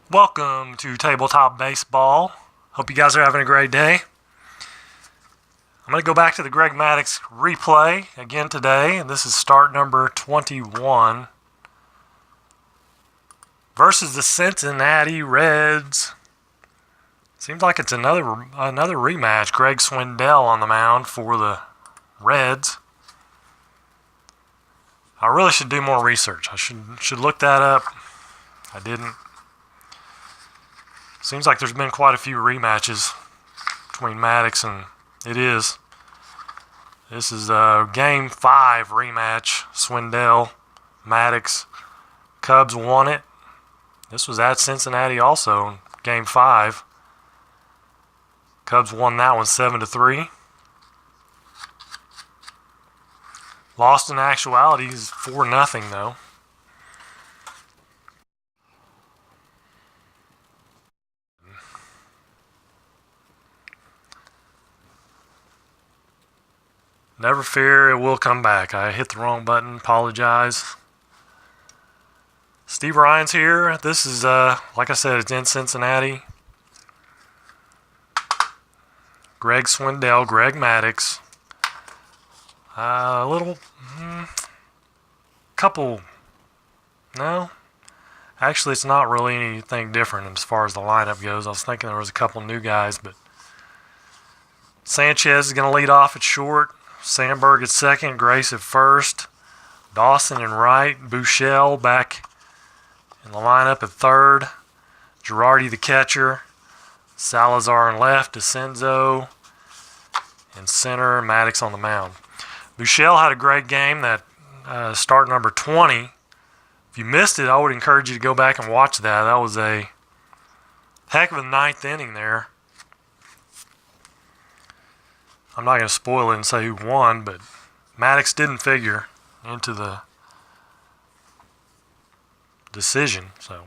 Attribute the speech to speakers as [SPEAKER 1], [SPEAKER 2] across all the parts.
[SPEAKER 1] Welcome to Tabletop Baseball. Hope you guys are having a great day. I'm going to go back to the Greg Maddux replay again today, and this is start number 21 versus the Cincinnati Reds. Seems like it's another rematch. Greg Swindell on the mound for the Reds. I really should do more research. I should look that up. I didn't. Seems like there's been quite a few rematches between Maddux and it is. This is a Game 5 rematch. Swindell, Maddux. Cubs won it. This was at Cincinnati also in Game 5. Cubs won that one 7-3. Lost in actuality is 4-0 though. Never fear, it will come back. I hit the wrong button. Apologize. Steve Ryan's here. This is, like I said, it's in Cincinnati. Greg Swindell, Greg Maddux. No. Actually, it's not really anything different as far as the lineup goes. I was thinking there was a couple new guys, but Sanchez is going to lead off at short. Sandberg at second, Grace at first, Dawson in right, Buechele back in the lineup at third, Girardi the catcher, Salazar in left, DeCenzo in center, Maddux on the mound. Buechele had a great game, that start number 20. If you missed it, I would encourage you to go back and watch that. That was a heck of a ninth inning there. I'm not going to spoil it and say who won, but Maddux didn't figure into the decision. So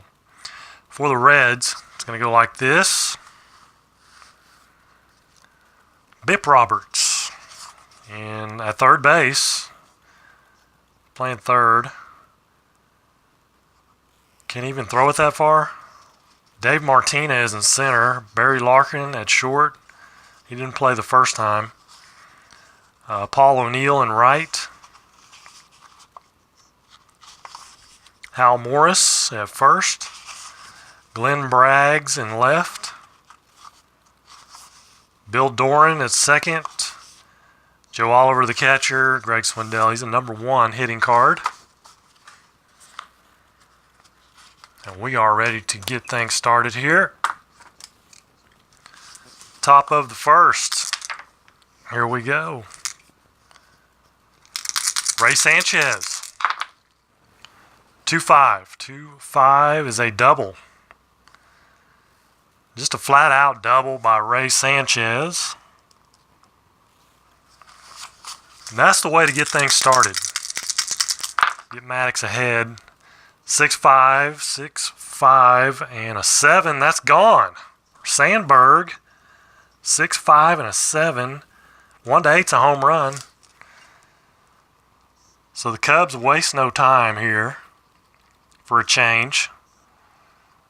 [SPEAKER 1] for the Reds, it's going to go like this. Bip Roberts at third base, playing third. Can't even throw it that far. Dave Martinez in center. Barry Larkin at short. He didn't play the first time. Paul O'Neill in right. Hal Morris at first. Glenn Braggs in left. Bill Doran at second. Joe Oliver the catcher. Greg Swindell, he's a number 1 hitting card. And we are ready to get things started here. Top of the first. Here we go. Ray Sanchez. 2-5. 2-5 is a double. Just a flat-out double by Ray Sanchez. And that's the way to get things started. Get Maddux ahead. 6-5, 6-5, and a 7. That's gone. Sandberg. 6-5 and a 7. 1-8's a home run. So the Cubs waste no time here for a change.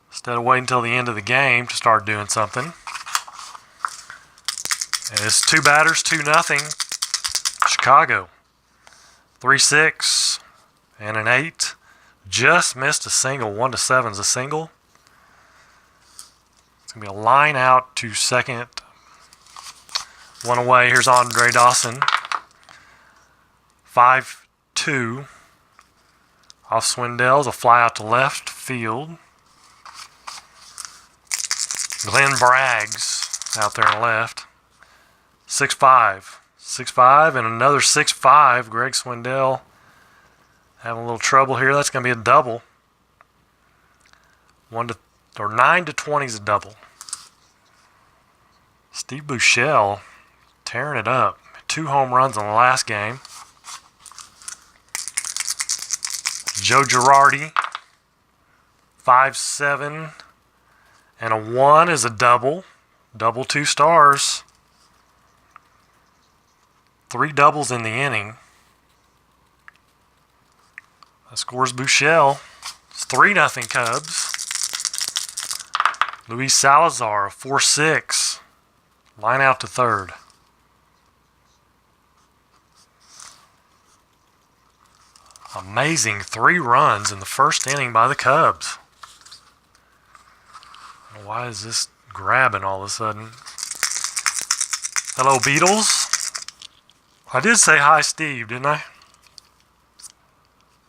[SPEAKER 1] Instead of waiting until the end of the game to start doing something. And it's 2 batters, 2-0. Chicago. 3-6 and an 8. Just missed a single. 1-7's a single. It's going to be a line out to second. 1 away. Here's Andre Dawson. 5-2. Off Swindell's a fly out to left field. Glenn Braggs out there on left. 6-5. 6-5 and another 6-5. Greg Swindell having a little trouble here. That's going to be a double. 9-20 is a double. Steve Buechele tearing it up. 2 home runs in the last game. Joe Girardi, 5-7 and a 1 is a double. Double 2 stars. 3 doubles in the inning. That scores Buechele. It's 3-0 Cubs. Luis Salazar, 4-6. Line out to third. Amazing 3 runs in the first inning by the Cubs. Why is this grabbing all of a sudden? Hello, Beatles. I did say hi, Steve, didn't I?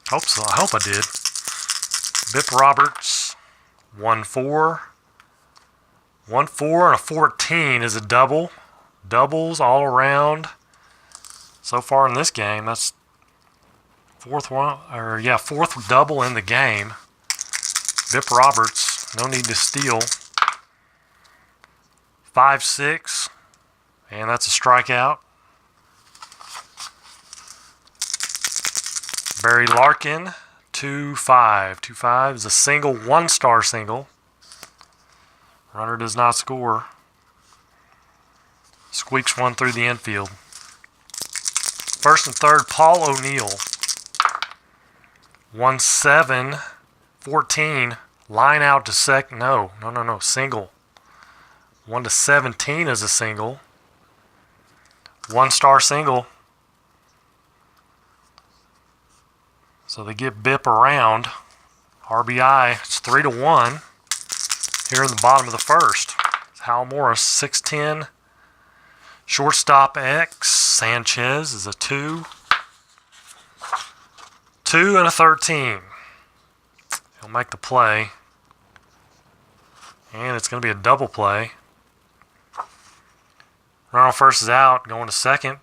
[SPEAKER 1] Hope so. I hope I did. Bip Roberts, 1-4. 1-4 and a 14 is a double. Doubles all around. So far in this game, that's fourth double in the game. Bip Roberts, no need to steal. 5-6, and that's a strikeout. Barry Larkin, 2-5. 2-5 is a single, 1-star single. Runner does not score. Squeaks one through the infield. First and third, Paul O'Neill. 1-7, 14. Line out to second. No. Single. 1-17 is a single. 1-star single. So they get Bip around. RBI, it's 3-1 here in the bottom of the first. Hal Morris, 6'10". Shortstop X. Sanchez is a 2. 2 and a 13. He'll make the play. And it's going to be a double play. Runner on first is out, going to second.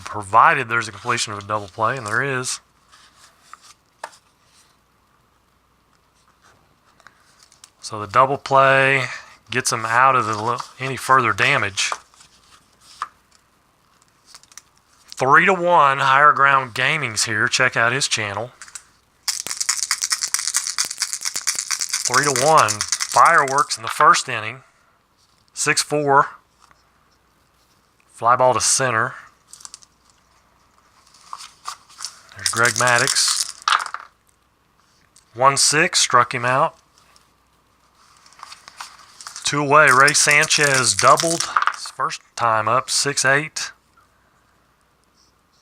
[SPEAKER 1] Provided there's a completion of a double play, and there is. So the double play gets him out of any further damage. 3-1, Higher Ground Gaming's here. Check out his channel. 3-1, fireworks in the first inning. 6-4, fly ball to center. There's Greg Maddux. 1-6, struck him out. 2 away, Ray Sanchez doubled his first time up, 6-8.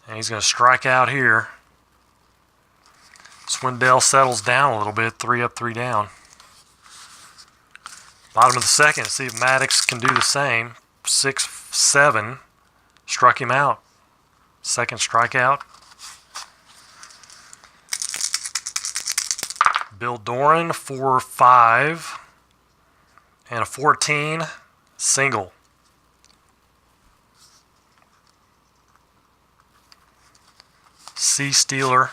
[SPEAKER 1] And he's going to strike out here. Swindell settles down a little bit, 3 up, 3 down. Bottom of the second, see if Maddux can do the same. 6-7, struck him out. Second strikeout. Bill Doran, 4-5. And a 14, single. C. Steeler.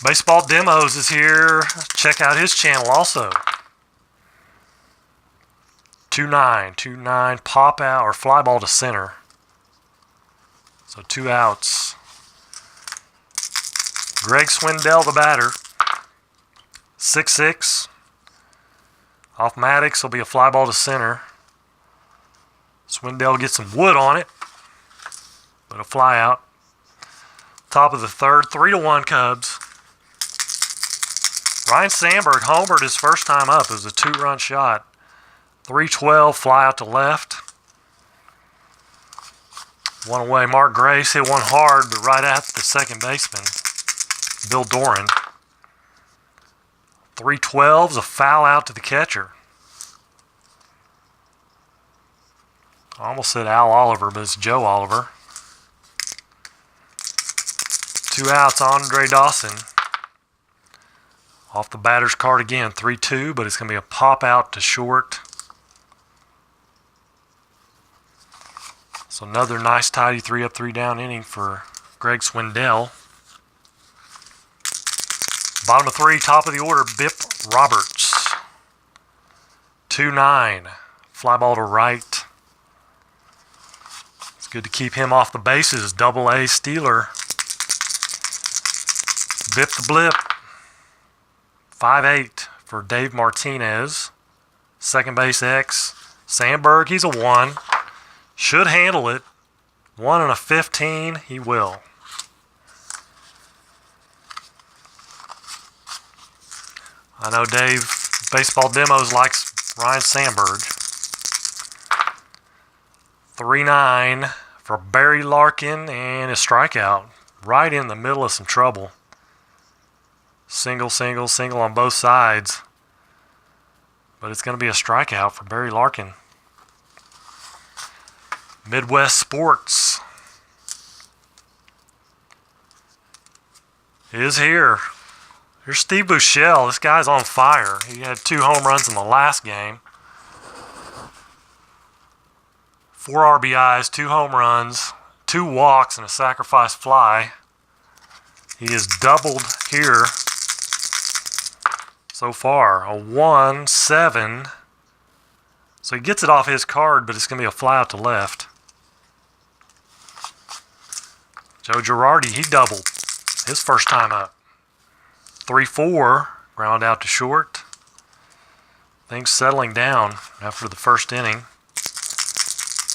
[SPEAKER 1] Baseball Demos is here. Check out his channel also. 2-9, pop out or fly ball to center. So 2 outs. Greg Swindell, the batter. 6-6. Off Maddux will be a fly ball to center. Swindell gets some wood on it, but a fly out. Top of the third, 3-1 Cubs. Ryan Sandberg homered his first time up. It was a 2-run shot. 3-12, fly out to left. 1 away. Mark Grace hit one hard, but right at the second baseman, Bill Doran. 3-12 is a foul out to the catcher. I almost said Al Oliver, but it's Joe Oliver. 2 outs, Andre Dawson. Off the batter's card again, 3-2, but it's going to be a pop out to short. So another nice tidy 3 up, 3 down inning for Greg Swindell. Bottom of 3, top of the order, Bip Roberts. 2-9, fly ball to right. It's good to keep him off the bases. Double-A Steeler. Bip the Blip. 5-8 for Dave Martinez. Second base X. Sandberg, he's a 1. Should handle it. 1 and a 15, he will. I know Dave Baseball Demos likes Ryan Sandberg. 3-9 for Barry Larkin and a strikeout. Right in the middle of some trouble. Single, single, single on both sides. But it's going to be a strikeout for Barry Larkin. Midwest Sports is here. Here's Steve Buechele. This guy's on fire. He had 2 home runs in the last game. 4 RBIs, 2 home runs, 2 walks, and a sacrifice fly. He has doubled here so far. A 1-7. So he gets it off his card, but it's going to be a fly out to left. Joe Girardi, he doubled his first time up. 3-4, ground out to short. Things settling down after the first inning.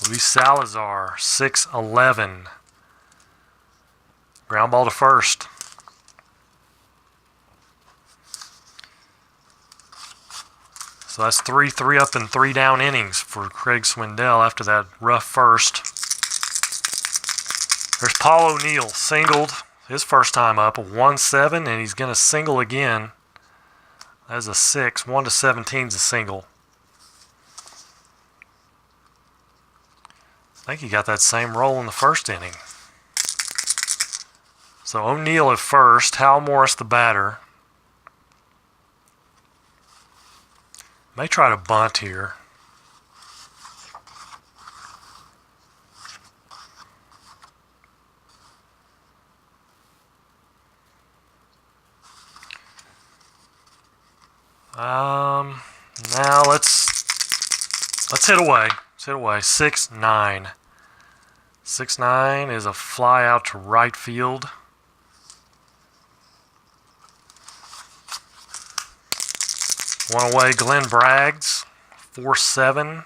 [SPEAKER 1] Luis Salazar, 6-11. Ground ball to first. So that's 3 up and 3 down innings for Craig Swindell after that rough first. There's Paul O'Neill, singled his first time up, a 1-7, and he's going to single again. That's a 6. 1-17 is a single. I think he got that same roll in the first inning. So O'Neill at first, Hal Morris the batter. May try to bunt here. Now let's hit away. Let's hit away. 6-9. 6-9 is a fly out to right field. One away, Glenn Braggs, 4-7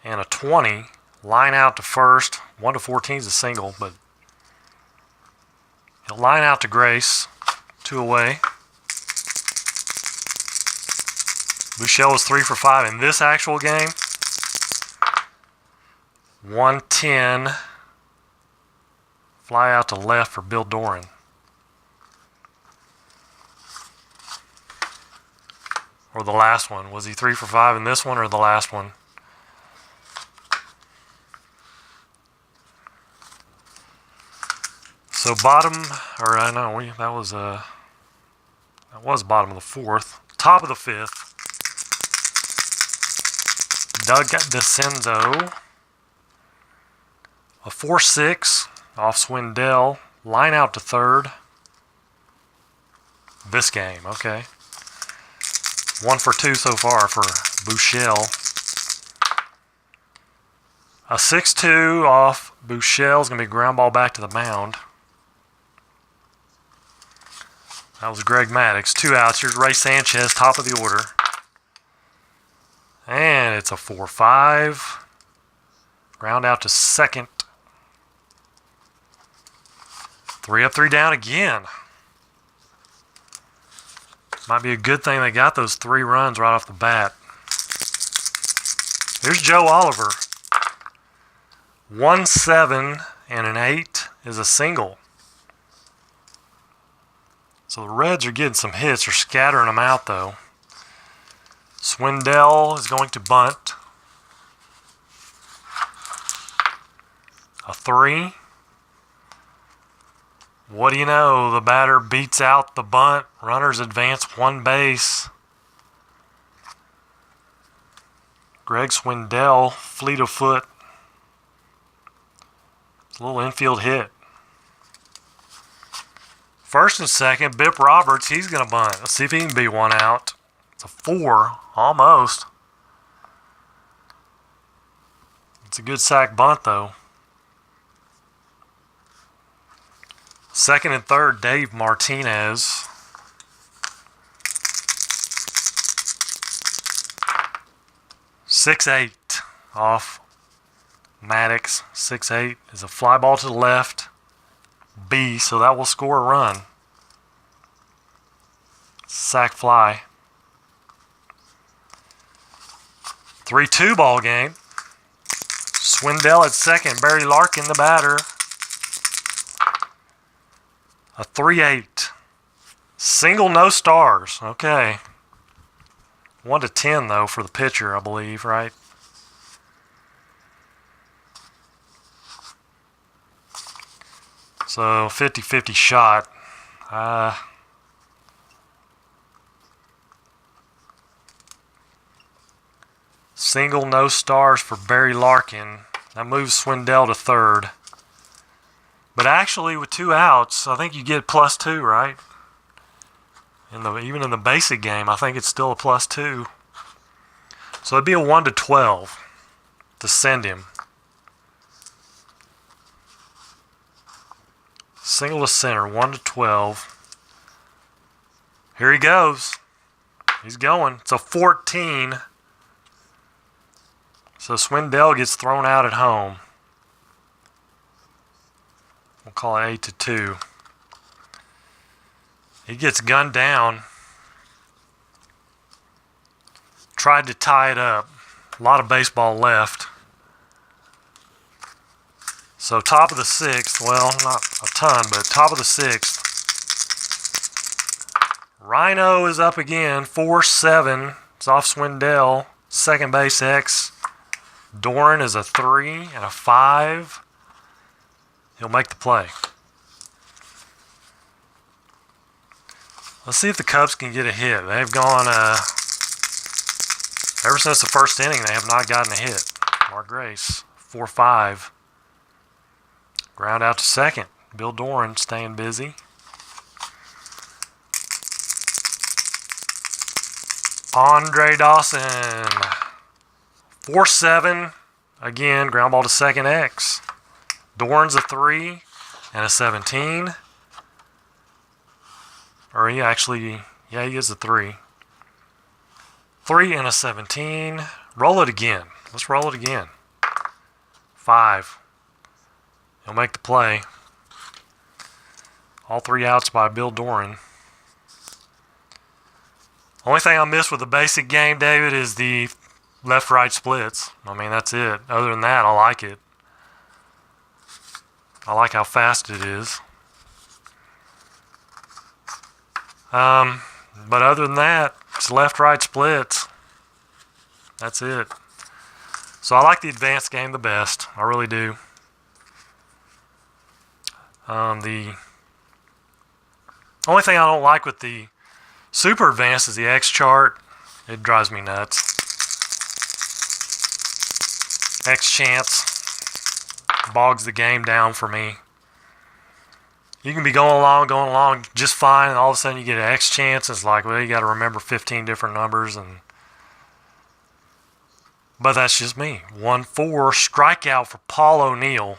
[SPEAKER 1] and a 20. Line out to first. 1-14 is a single, but he'll line out to Grace. 2 away. Buechele was 3 for 5 in this actual game. 110. Fly out to left for Bill Doran. Or the last one. Was he 3 for 5 in this one or the last one? So bottom, or I know that was bottom of the 4th. Top of the 5th. Doug DeCenzo. A 4-6 off Swindell. Line out to third. This game, okay. 1 for 2 so far for Buechele. A 6-2 off Buechele is going to be a ground ball back to the mound. That was Greg Maddux. 2 outs. Here's Ray Sanchez, top of the order. And it's a 4-5. Ground out to second. 3 up, 3 down again. Might be a good thing they got those 3 runs right off the bat. Here's Joe Oliver. 1-7 and an 8 is a single. So the Reds are getting some hits. They're scattering them out, though. Swindell is going to bunt. A 3. What do you know? The batter beats out the bunt. Runners advance 1 base. Greg Swindell, fleet of foot. It's a little infield hit. First and second, Bip Roberts, he's going to bunt. Let's see if he can beat 1 out. It's a 4, almost. It's a good sack bunt, though. Second and third, Dave Martinez. "6-8 off Maddux. 6-8 is a fly ball to the left. B, so that will score a run. Sack fly. 3-2 ball game. Swindell at second. Barry Larkin, the batter. A 3-8. Single, no stars. Okay. 1-10, though, for the pitcher, I believe, right? So, 50-50 shot. Single, no stars for Barry Larkin. That moves Swindell to third. But actually, with 2 outs, I think you get +2, right? Even in the basic game, I think it's still a +2. So it'd be a 1-12 to send him. Single to center, 1-12. Here he goes. He's going. It's a 14. So Swindell gets thrown out at home. We'll call it 8-2. He gets gunned down. Tried to tie it up. A lot of baseball left. So top of the 6th, well, not a ton, but top of the 6th. Rhino is up again, 4-7. It's off Swindell. Second base X. Doran is a 3 and a 5. He'll make the play. Let's see if the Cubs can get a hit. They've gone, ever since the first inning, they have not gotten a hit. Mark Grace, 4-5. Ground out to second. Bill Doran staying busy. Andre Dawson, 4-7. Again, ground ball to second X. Doran's a 3 and a 17. Or he is a 3. 3 and a 17. Roll it again. Let's roll it again. 5. He'll make the play. All 3 outs by Bill Doran. Only thing I miss with the basic game, David, is the left-right splits. I mean, that's it. Other than that, I like it. I like how fast it is. But other than that, it's left-right splits. That's it. So I like the advanced game the best. I really do. The only thing I don't like with the super advanced is the X chart. It drives me nuts. X chance bogs the game down for me. You can be going along just fine, and all of a sudden you get an X chance. It's like, well, you got to remember 15 different numbers, but that's just me. 1-4 strikeout for Paul O'Neill.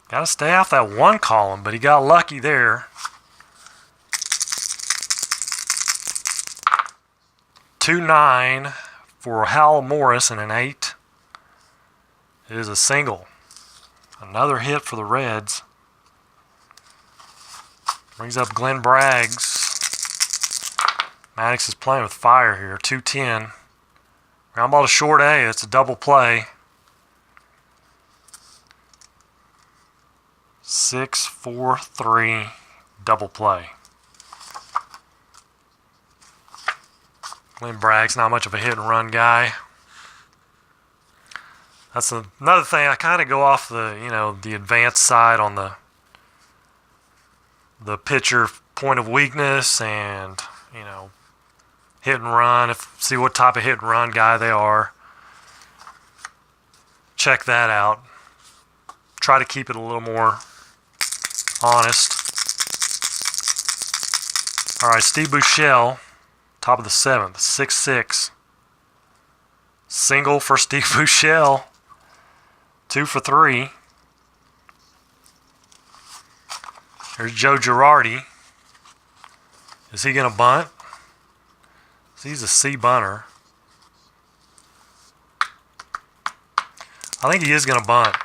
[SPEAKER 1] Got to stay off that 1 column, but he got lucky there. 2-9 for Hal Morris and an 8. It is a single. Another hit for the Reds. Brings up Glenn Braggs. Maddux is playing with fire here. 2-10. Ground ball to short A. It's a double play. 6-4-3 double play. Glenn Braggs, not much of a hit and run guy. That's another thing. I kind of go off the advanced side on the pitcher point of weakness and, hit and run. See what type of hit and run guy they are. Check that out. Try to keep it a little more honest. All right, Steve Buechele, top of the 7th, 6-6. Single for Steve Buechele. 2 for 3. Here's Joe Girardi. Is he going to bunt? He's a C bunter. I think he is going to bunt.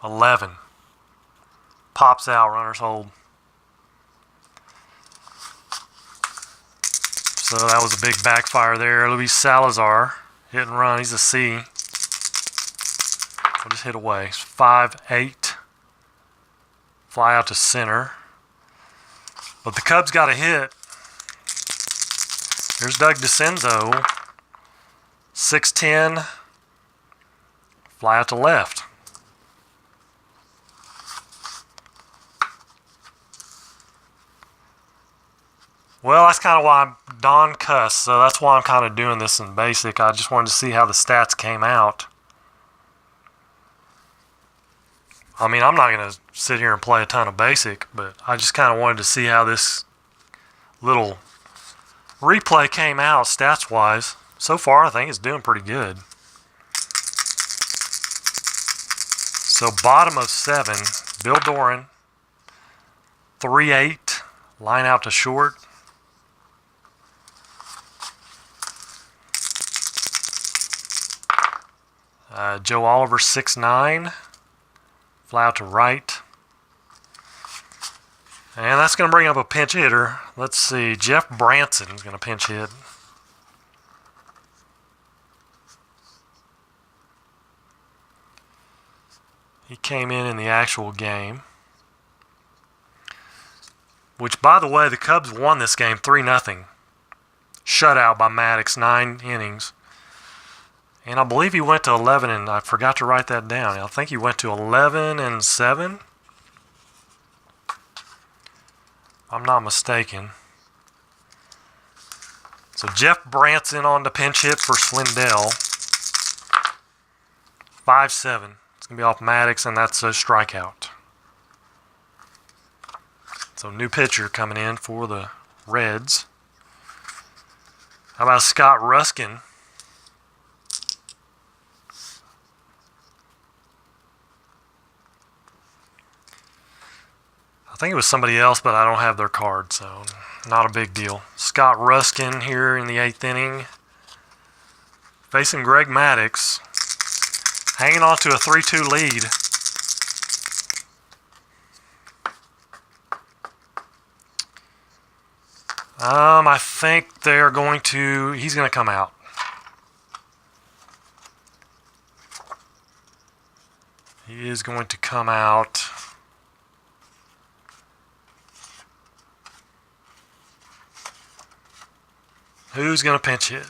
[SPEAKER 1] 11. Pops out, runners hold. So that was a big backfire there. Luis Salazar, hit and run. He's a C. We'll just hit away. 5-8. Fly out to center. But the Cubs got a hit. Here's Doug DeCenzo. 6-10. Fly out to left. Well, that's kind of why I'm Don Cuss, so that's why I'm kind of doing this in basic. I just wanted to see how the stats came out. I mean, I'm not going to sit here and play a ton of basic, but I just kind of wanted to see how this little replay came out stats-wise. So far, I think it's doing pretty good. So bottom of 7, Bill Doran, 3-8, line out to short. Joe Oliver, 6-9, fly out to right. And that's going to bring up a pinch hitter. Let's see, Jeff Branson is going to pinch hit. He came in the actual game. Which, by the way, the Cubs won this game 3-0. Shutout by Maddux, 9 innings. And I believe he went to 11, and I forgot to write that down. I think he went to 11-7. I'm not mistaken. So Jeff Branson on the pinch hit for Slindell. 5-7. It's going to be off Maddux, and that's a strikeout. So new pitcher coming in for the Reds. How about Scott Ruskin? I think it was somebody else, but I don't have their card, so not a big deal. Scott Ruskin here in the 8th inning. Facing Greg Maddux. Hanging on to a 3-2 lead. I think they're going to... He's going to come out. He is going to come out. Who's going to pinch hit?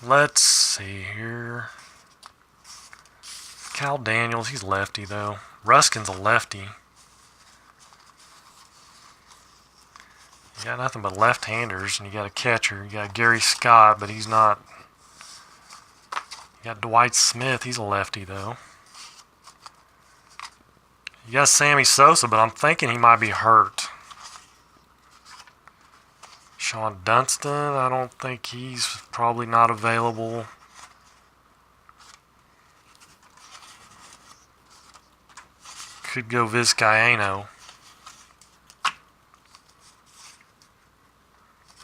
[SPEAKER 1] Let's see here. Cal Daniels, he's lefty though. Ruskin's a lefty. You got nothing but left-handers, and you got a catcher. You got Gary Scott, but he's not. You got Dwight Smith, he's a lefty though. You got Sammy Sosa, but I'm thinking he might be hurt. Sean Dunston, I don't think he's probably not available. Could go Vizcaino.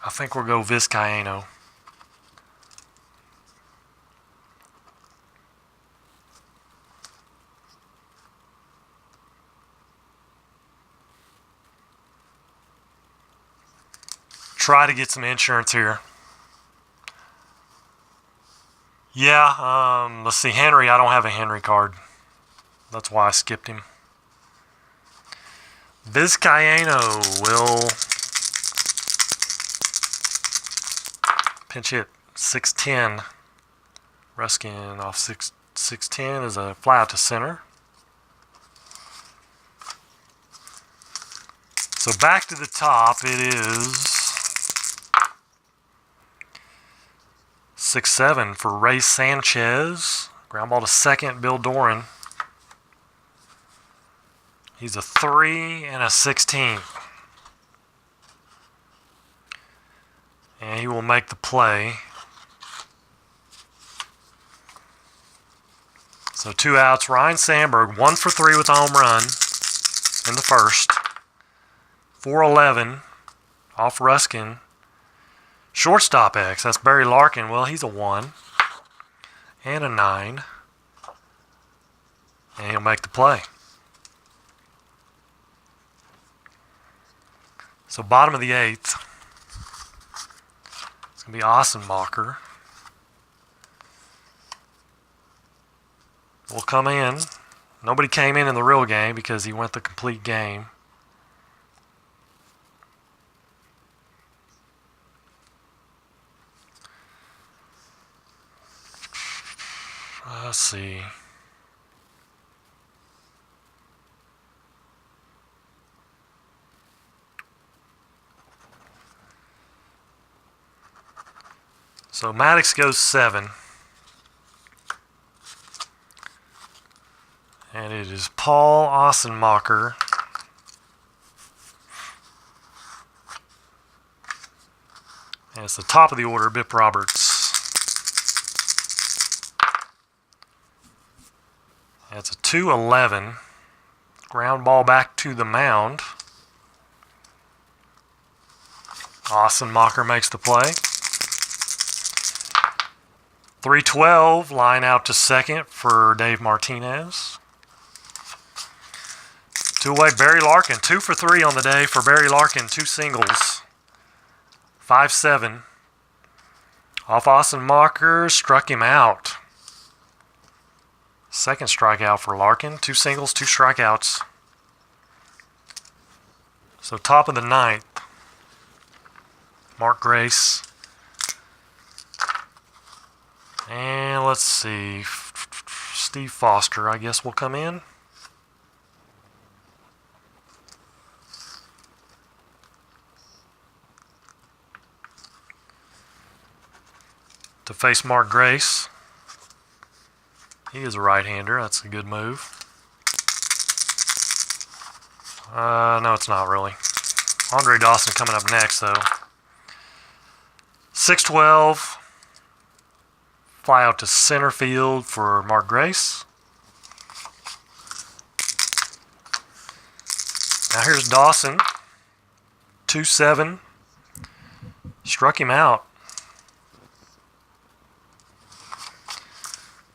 [SPEAKER 1] I think we'll go Vizcaino. Try to get some insurance here. Yeah, let's see, Henry, I don't have a Henry card. That's why I skipped him. Vizcaino will pinch hit 6-10. Ruskin off 6-10 is a fly out to center. So back to the top, it is 6-7 for Ray Sanchez. Ground ball to second, Bill Doran. He's a 3 and a 16. And he will make the play. So 2 outs. Ryan Sandberg, 1 for 3 with a home run in the first. 4-11 off Ruskin. Shortstop X, that's Barry Larkin. Well, he's a 1. and a 9. And he'll make the play. So bottom of the 8th. It's going to be Ossenmacher. Will come in. Nobody came in the real game because he went the complete game. Let's see. So Maddux goes 7. And it is Paul Ossenmacher. And it's the top of the order, Bip Roberts. That's a 2-11. Ground ball back to the mound. Ossenmacher makes the play. 3-12, line out to second for Dave Martinez. 2-away, Barry Larkin. 2 for 3 on the day for Barry Larkin. 2 singles. 5-7. Off Ossenmacher, struck him out. Second strikeout for Larkin. 2 singles, 2 strikeouts. So top of the 9th. Mark Grace. And let's see. Steve Foster, I guess, will come in. To face Mark Grace. He is a right-hander. That's a good move. No, it's not really. Andre Dawson coming up next, though. 6-12. Fly out to center field for Mark Grace. Now here's Dawson. 2-7. Struck him out.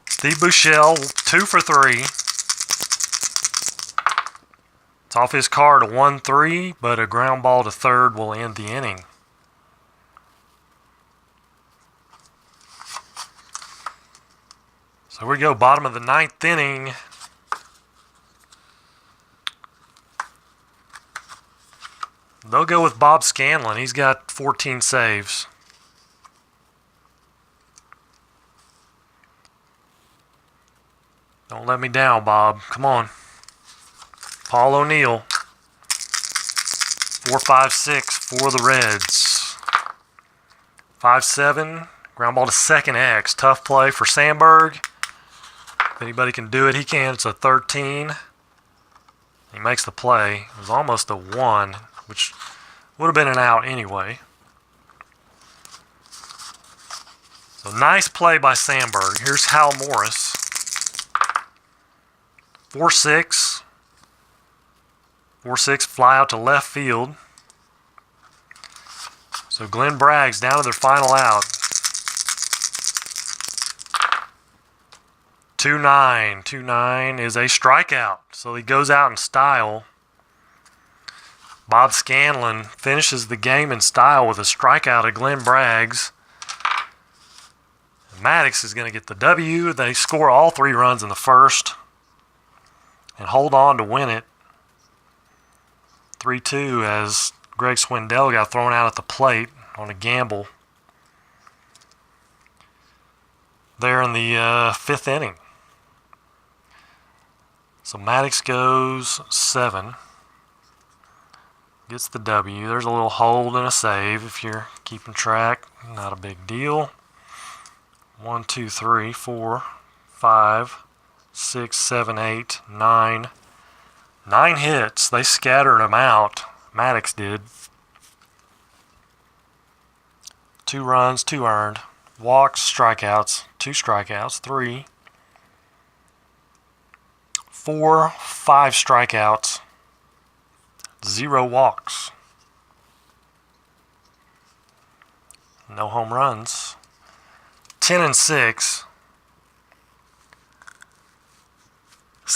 [SPEAKER 1] Steve Buechele, 2 for 3. It's off his card, a 1-3, but a ground ball to third will end the inning. So we go, bottom of the 9th inning. They'll go with Bob Scanlon. He's got 14 saves. Don't let me down, Bob. Come on. Paul O'Neill. 4-5-6 for the Reds. 5-7. Ground ball to second X. Tough play for Sandberg. If anybody can do it, he can. It's a 13. He makes the play. It was almost a 1, which would have been an out anyway. So nice play by Sandberg. Here's Hal Morris. 4-6. 4-6, fly out to left field. So Glenn Bragg's down to their final out. 2-9. 2-9 is a strikeout. So he goes out in style. Bob Scanlon finishes the game in style with a strikeout of Glenn Bragg's. Maddux is going to get the W. They score all 3 runs in the first and hold on to win it. 3-2 as Greg Swindell got thrown out at the plate on a gamble there in the 5th inning. So Maddux goes 7. Gets the W. There's a little hold and a save if you're keeping track. Not a big deal. 1, 2, 3, 4, 5, 6, 7, 8, 9. 9 hits. They scattered them out. Maddux did. 2 runs, 2 earned. Walks, strikeouts, 2 strikeouts, 3. 4, 5 strikeouts, 0 walks. No home runs. 10-6.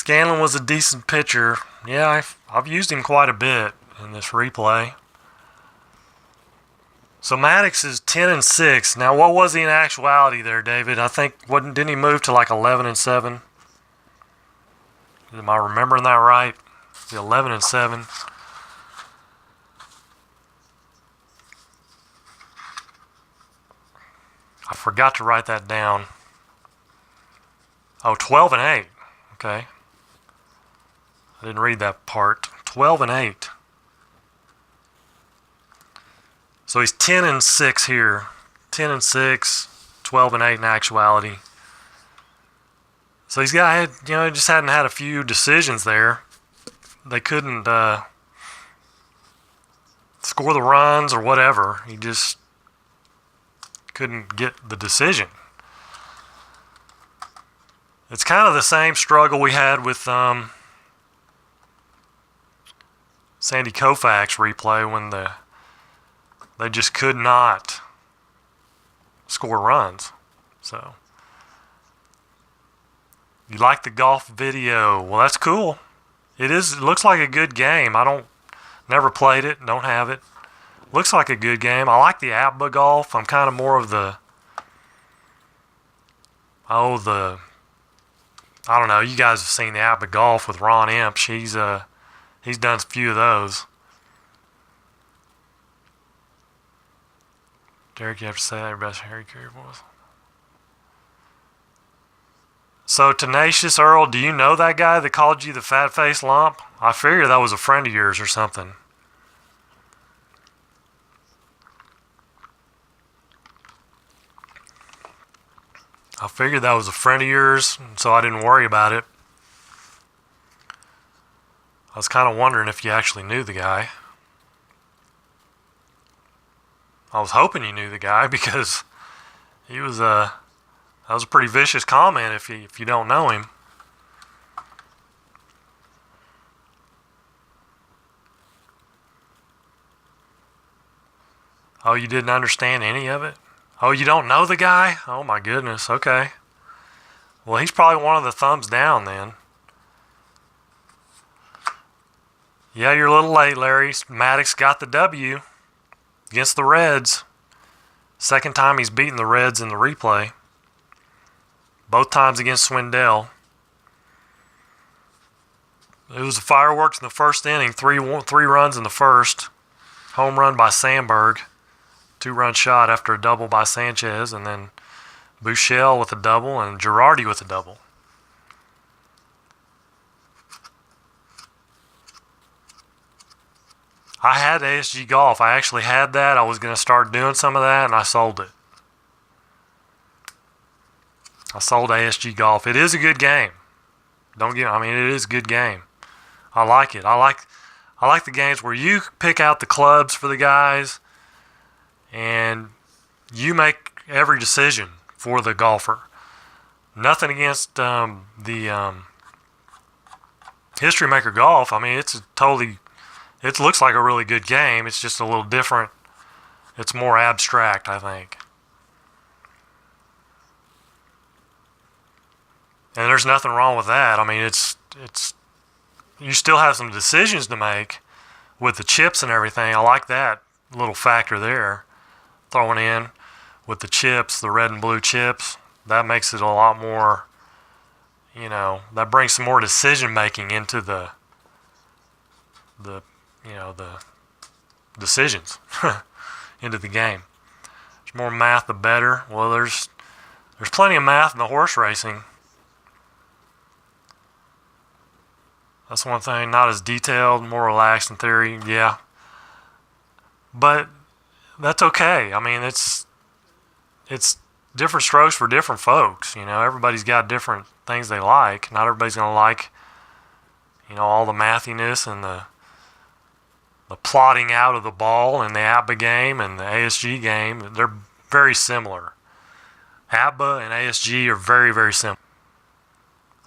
[SPEAKER 1] Scanlon was a decent pitcher. Yeah, I've used him quite a bit in this replay. So Maddux is 10-6. Now, what was he in actuality there, David? I think didn't he move to like 11-7? Am I remembering that right? 11-7. I forgot to write that down. Oh, 12-8. Okay. I didn't read that part. 12-8. So he's 10-6 here. 10-6, 12-8 in actuality. So he's got, just hadn't had a few decisions there. They couldn't score the runs or whatever. He just couldn't get the decision. It's kind of the same struggle we had with Sandy Koufax replay when they just could not score runs. So you like the golf video? Well, that's cool. It looks like a good game. Never played it, don't have it. Looks like a good game. I like the APBA golf. I'm kind of more of I don't know. You guys have seen the APBA golf with Ron Imps. He's done a few of those. Derek, you have to say that. Everybody's Harry Carey boys. So, Tenacious Earl, do you know that guy that called you the fat face lump? I figured that was a friend of yours or something. I figured that was a friend of yours, so I didn't worry about it. I was kind of wondering if you actually knew the guy. I was hoping you knew the guy because he was that was a pretty vicious comment if you don't know him. Oh, you didn't understand any of it? Oh, you don't know the guy? Oh my goodness, okay. Well, he's probably one of the thumbs down then. Yeah, you're a little late, Larry. Maddux got the W against the Reds. Second time he's beaten the Reds in the replay. Both times against Swindell. It was the fireworks in the first inning. Three runs in the first. Home run by Sandberg. 2-run shot after a double by Sanchez. And then Buechele with a double and Girardi with a double. I had ASG Golf. I actually had that. I was going to start doing some of that, and I sold it. I sold ASG Golf. It is a good game. It is a good game. I like it. I like the games where you pick out the clubs for the guys, and you make every decision for the golfer. Nothing against the History Maker Golf. It looks like a really good game. It's just a little different. It's more abstract, I think. And there's nothing wrong with that. It's you still have some decisions to make with the chips and everything. I like that little factor there. Throwing in with the chips, the red and blue chips, that makes it a lot more, that brings some more decision making into the decisions into the game. There's more math, the better. Well, there's plenty of math in the horse racing. That's one thing. Not as detailed, more relaxed in theory. Yeah, but that's okay. It's different strokes for different folks. Everybody's got different things they like. Not everybody's gonna like, all the mathiness and the plotting out of the ball in the APBA game and the ASG game. They're very similar. APBA and ASG are very, very similar.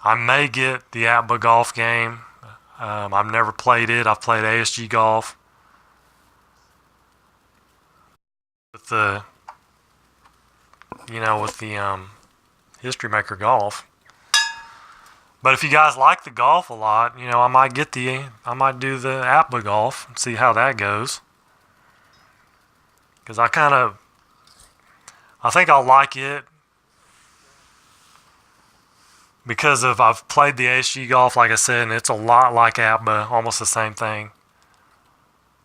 [SPEAKER 1] I may get the APBA golf game. I've never played it. I've played ASG golf. With the History Maker golf. But if you guys like the golf a lot, I might do the APBA golf and see how that goes. Because I think I'll like it because I've played the ASG golf, like I said, and it's a lot like APBA, almost the same thing.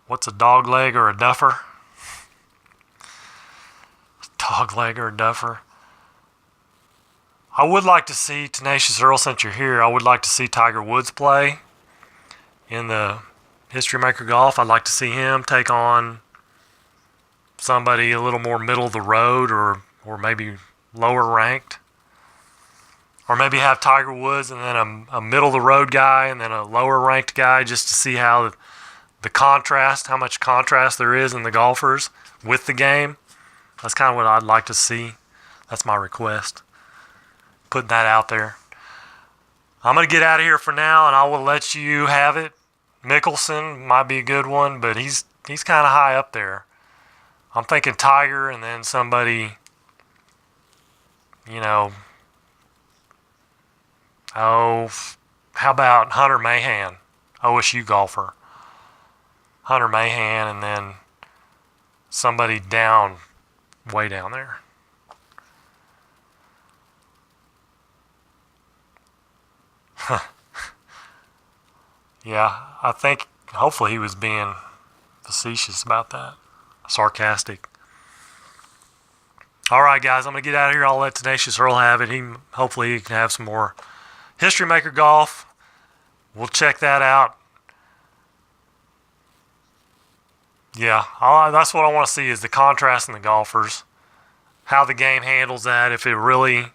[SPEAKER 1] What's a dog leg or a duffer? Dog leg or a duffer. I would like to see Tenacious Earl, since you're here, I would like to see Tiger Woods play in the History Maker Golf. I'd like to see him take on somebody a little more middle of the road or maybe lower ranked. Or maybe have Tiger Woods and then a middle of the road guy and then a lower ranked guy, just to see how the contrast, how much contrast there is in the golfers with the game. That's kind of what I'd like to see. That's my request. Putting that out there. I'm going to get out of here for now, and I will let you have it. Mickelson might be a good one, but he's kind of high up there. I'm thinking Tiger and then somebody, how about Hunter Mahan, OSU golfer. Hunter Mahan and then somebody way down there. Yeah, I think hopefully he was being facetious about that. Sarcastic. Alright guys, I'm going to get out of here. I'll let Tenacious Earl have it. Hopefully he can have some more History Maker Golf. We'll check that out. Yeah, that's what I want to see, is the contrast in the golfers. How the game handles that, if it really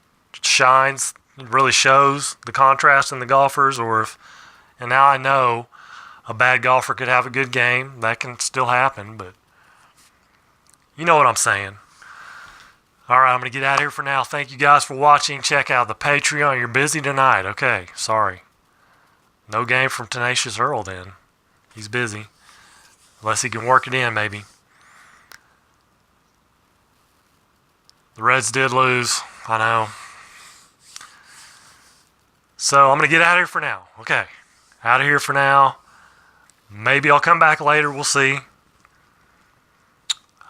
[SPEAKER 1] shines, it really shows the contrast in the golfers, and now I know a bad golfer could have a good game. That can still happen, but you know what I'm saying. Alright, I'm going to get out of here for now. Thank you guys for watching. Check out the Patreon. You're busy tonight. Okay, sorry. No game from Tenacious Earl then. He's busy. Unless he can work it in, maybe. The Reds did lose. I know. So I'm going to get out of here for now. Okay. Out of here for now. Maybe I'll come back later. We'll see.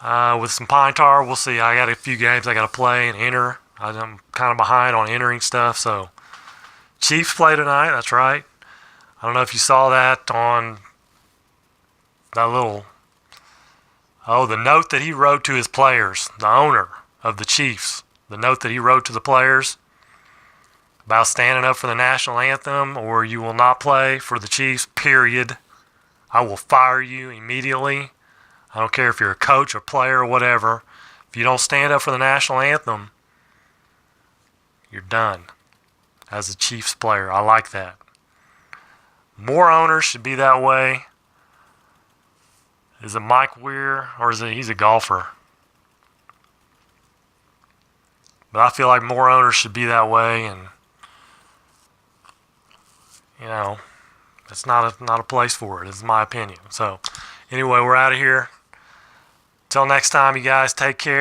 [SPEAKER 1] With some pine tar, we'll see. I got a few games I got to play and enter. I'm kind of behind on entering stuff. So Chiefs play tonight. That's right. I don't know if you saw that on that the note that he wrote to his players, the owner of the Chiefs, the note that he wrote to the players about standing up for the national anthem, or you will not play for the Chiefs, period. I will fire you immediately. I don't care if you're a coach or player or whatever. If you don't stand up for the national anthem, you're done as a Chiefs player. I like that. More owners should be that way. Is it Mike Weir, or he's a golfer? But I feel like more owners should be that way, and it's not a place for it. It's my opinion. So anyway, we're out of here. Till next time, you guys, take care.